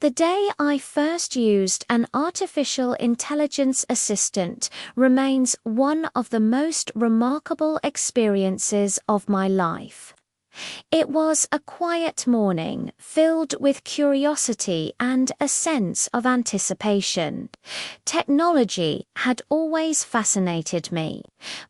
The day I first used an artificial intelligence assistant remains one of the most remarkable experiences of my life. It was a quiet morning filled with curiosity and a sense of anticipation. Technology had always fascinated me,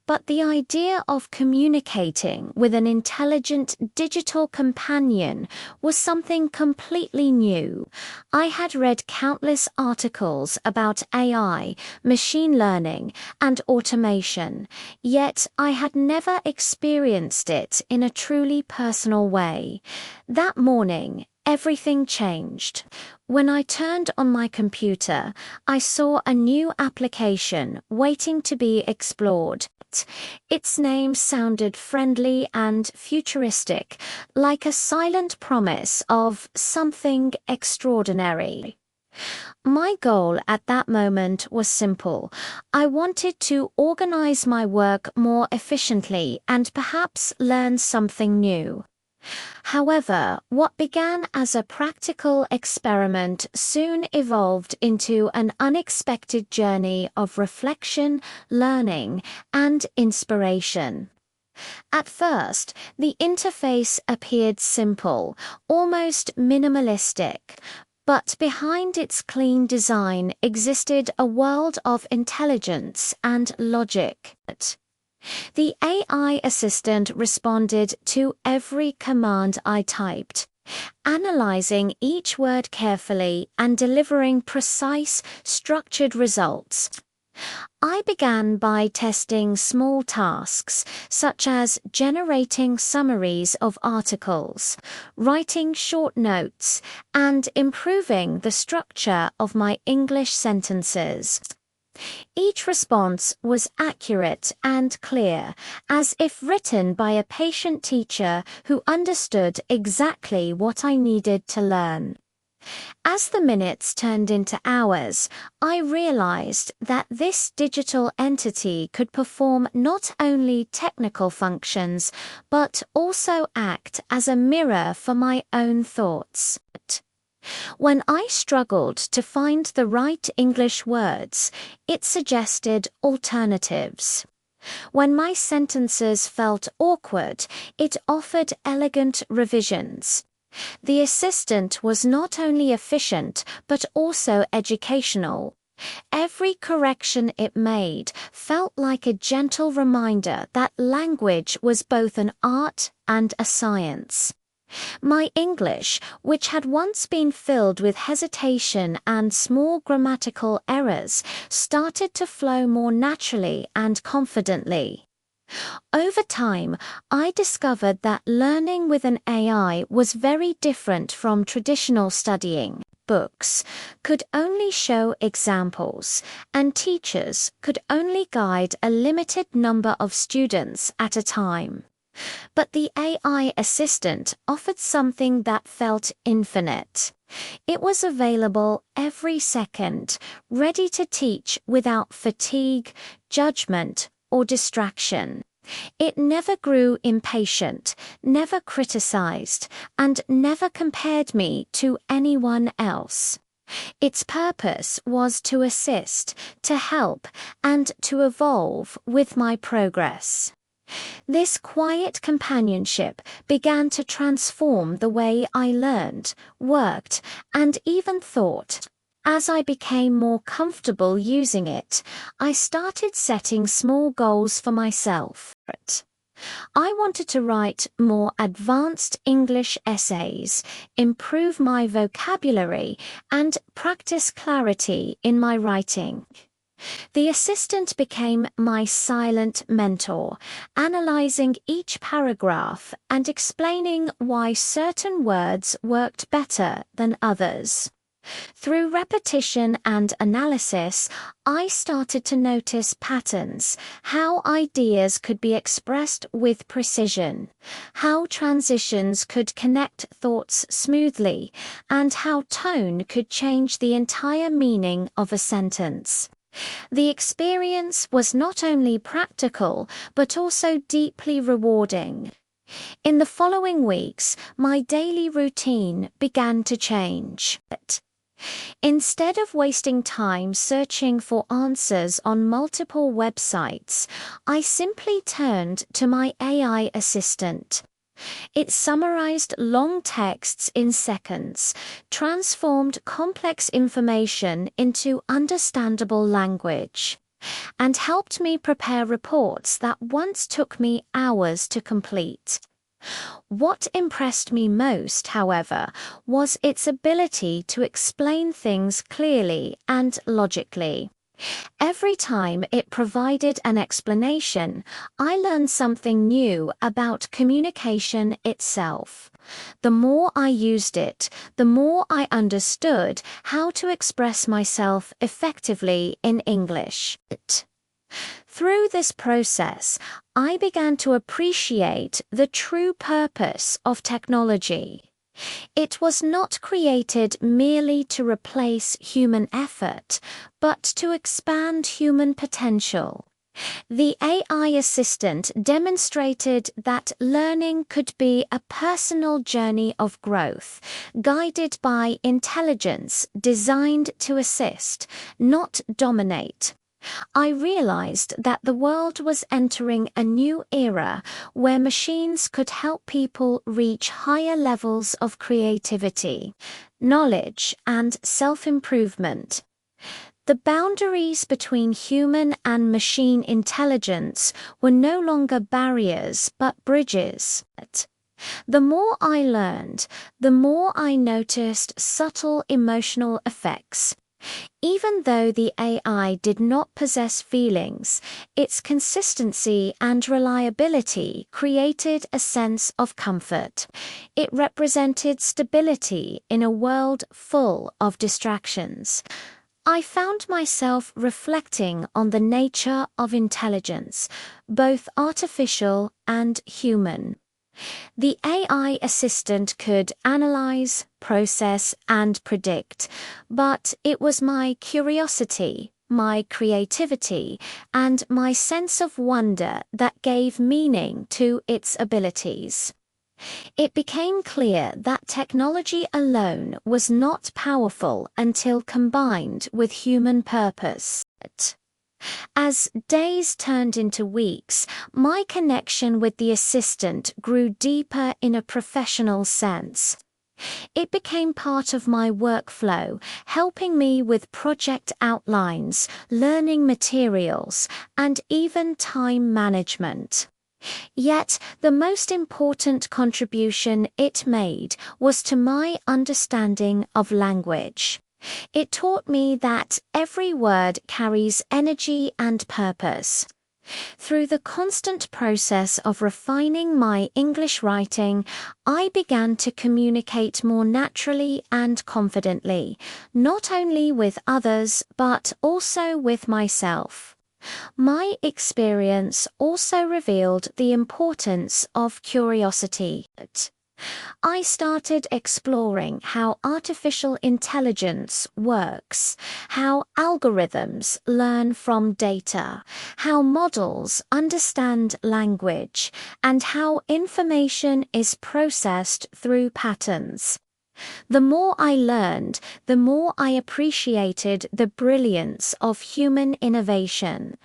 but the idea of communicating with an intelligent digital companion was something completely new. I had read countless articles about AI, machine learning, and automation, yet I had never experienced it in a truly personal way. That morning, everything changed. When I turned on my computer, I saw a new application waiting to be explored. Its name sounded friendly and futuristic, like a silent promise of something extraordinary. My goal at that moment was simple. I wanted to organize my work more efficiently and perhaps learn something new. However, what began as a practical experiment soon evolved into an unexpected journey of reflection, learning, and inspiration. At first, the interface appeared simple, almost minimalistic. But behind its clean design existed a world of intelligence and logic. The AI assistant responded to every command I typed, analyzing each word carefully and delivering precise, structured results. I began by testing small tasks, such as generating summaries of articles, writing short notes, and improving the structure of my English sentences. Each response was accurate and clear, as if written by a patient teacher who understood exactly what I needed to learn. As the minutes turned into hours, I realized that this digital entity could perform not only technical functions, but also act as a mirror for my own thoughts. When I struggled to find the right English words, it suggested alternatives. When my sentences felt awkward, it offered elegant revisions. The assistant was not only efficient, but also educational. Every correction it made felt like a gentle reminder that language was both an art and a science. My English, which had once been filled with hesitation and small grammatical errors, started to flow more naturally and confidently. Over time, I discovered that learning with an AI was very different from traditional studying. Books could only show examples, and teachers could only guide a limited number of students at a time. But the AI assistant offered something that felt infinite. It was available every second, ready to teach without fatigue, judgment, or distraction. It never grew impatient, never criticized, and never compared me to anyone else. Its purpose was to assist, to help, and to evolve with my progress. This quiet companionship began to transform the way I learned, worked, and even thought. As I became more comfortable using it, I started setting small goals for myself. I wanted to write more advanced English essays, improve my vocabulary, and practice clarity in my writing. The assistant became my silent mentor, analyzing each paragraph and explaining why certain words worked better than others. Through repetition and analysis, I started to notice patterns, how ideas could be expressed with precision, how transitions could connect thoughts smoothly, and how tone could change the entire meaning of a sentence. The experience was not only practical, but also deeply rewarding. In the following weeks, my daily routine began to change. Instead of wasting time searching for answers on multiple websites, I simply turned to my AI assistant. It summarized long texts in seconds, transformed complex information into understandable language, and helped me prepare reports that once took me hours to complete. What impressed me most, however, was its ability to explain things clearly and logically. Every time it provided an explanation, I learned something new about communication itself. The more I used it, the more I understood how to express myself effectively in English. Through this process, I began to appreciate the true purpose of technology. It was not created merely to replace human effort, but to expand human potential. The AI assistant demonstrated that learning could be a personal journey of growth, guided by intelligence designed to assist, not dominate. I realized that the world was entering a new era where machines could help people reach higher levels of creativity, knowledge, and self-improvement. The boundaries between human and machine intelligence were no longer barriers but bridges. The more I learned, the more I noticed subtle emotional effects. Even though the AI did not possess feelings, its consistency and reliability created a sense of comfort. It represented stability in a world full of distractions. I found myself reflecting on the nature of intelligence, both artificial and human. The AI assistant could analyze, process, and predict, but it was my curiosity, my creativity, and my sense of wonder that gave meaning to its abilities. It became clear that technology alone was not powerful until combined with human purpose. As days turned into weeks, my connection with the assistant grew deeper in a professional sense. It became part of my workflow, helping me with project outlines, learning materials, and even time management. Yet, the most important contribution it made was to my understanding of language. It taught me that every word carries energy and purpose. Through the constant process of refining my English writing, I began to communicate more naturally and confidently, not only with others but also with myself. My experience also revealed the importance of curiosity. I started exploring how artificial intelligence works, how algorithms learn from data, how models understand language, and how information is processed through patterns. The more I learned, the more I appreciated the brilliance of human innovation.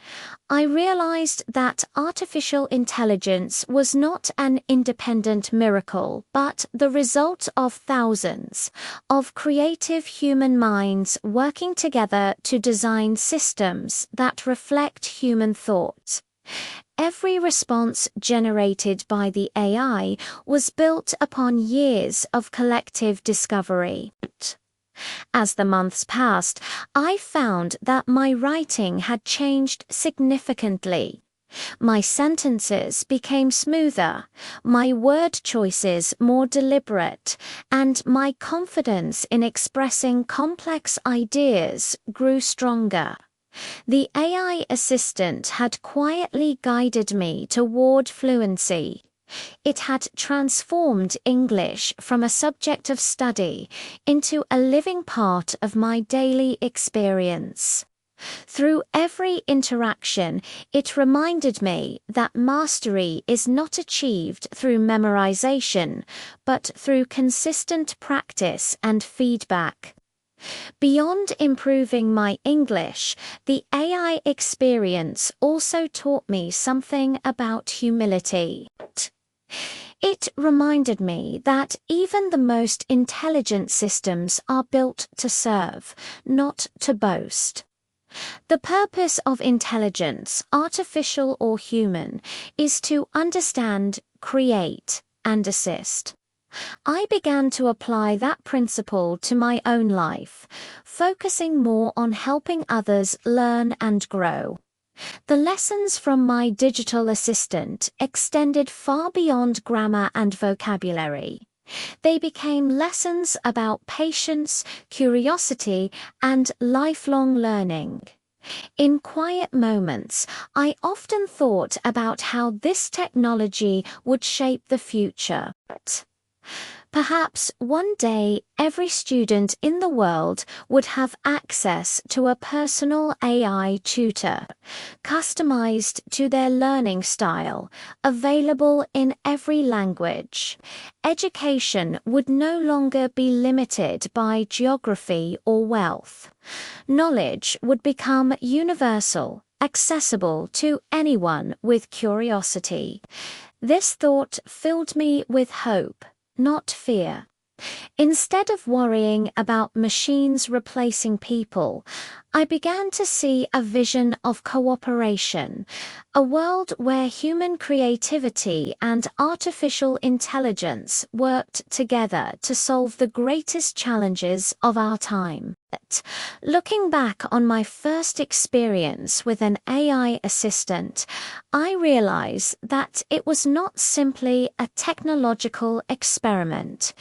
I realized that artificial intelligence was not an independent miracle, but the result of thousands of creative human minds working together to design systems that reflect human thought. Every response generated by the AI was built upon years of collective discovery. As the months passed, I found that my writing had changed significantly. My sentences became smoother, my word choices more deliberate, and my confidence in expressing complex ideas grew stronger. The AI assistant had quietly guided me toward fluency. It had transformed English from a subject of study into a living part of my daily experience. Through every interaction, it reminded me that mastery is not achieved through memorization, but through consistent practice and feedback. Beyond improving my English, the AI experience also taught me something about humility. It reminded me that even the most intelligent systems are built to serve, not to boast. The purpose of intelligence, artificial or human, is to understand, create, and assist. I began to apply that principle to my own life, focusing more on helping others learn and grow. The lessons from my digital assistant extended far beyond grammar and vocabulary. They became lessons about patience, curiosity, and lifelong learning. In quiet moments, I often thought about how this technology would shape the future. Perhaps one day every student in the world would have access to a personal AI tutor, customized to their learning style, available in every language. Education would no longer be limited by geography or wealth. Knowledge would become universal, accessible to anyone with curiosity. This thought filled me with hope, not fear. Instead of worrying about machines replacing people, I began to see a vision of cooperation, a world where human creativity and artificial intelligence worked together to solve the greatest challenges of our time. Looking back on my first experience with an AI assistant, I realize that it was not simply a technological experiment.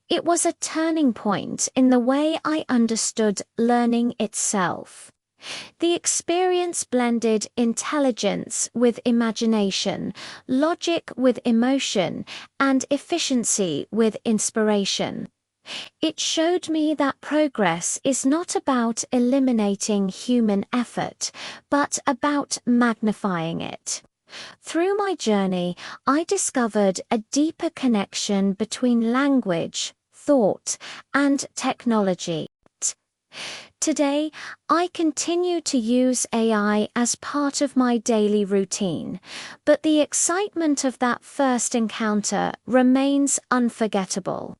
It was a turning point in the way I understood learning itself. The experience blended intelligence with imagination, logic with emotion, and efficiency with inspiration. It showed me that progress is not about eliminating human effort, but about magnifying it. Through my journey, I discovered a deeper connection between language, thought, and technology. Today, I continue to use AI as part of my daily routine, but the excitement of that first encounter remains unforgettable.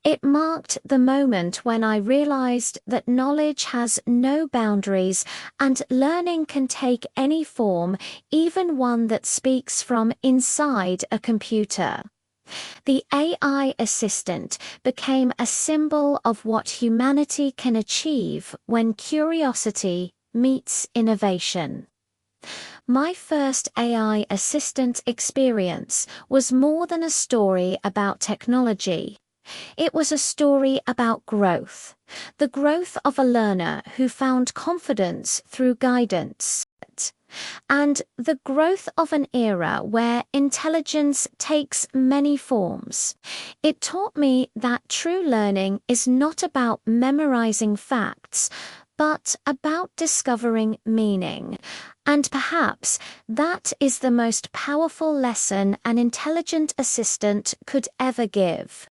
It marked the moment when I realized that knowledge has no boundaries and learning can take any form, even one that speaks from inside a computer. The AI assistant became a symbol of what humanity can achieve when curiosity meets innovation. My first AI assistant experience was more than a story about technology. It was a story about growth, the growth of a learner who found confidence through guidance, and the growth of an era where intelligence takes many forms. It taught me that true learning is not about memorizing facts, but about discovering meaning. And perhaps that is the most powerful lesson an intelligent assistant could ever give.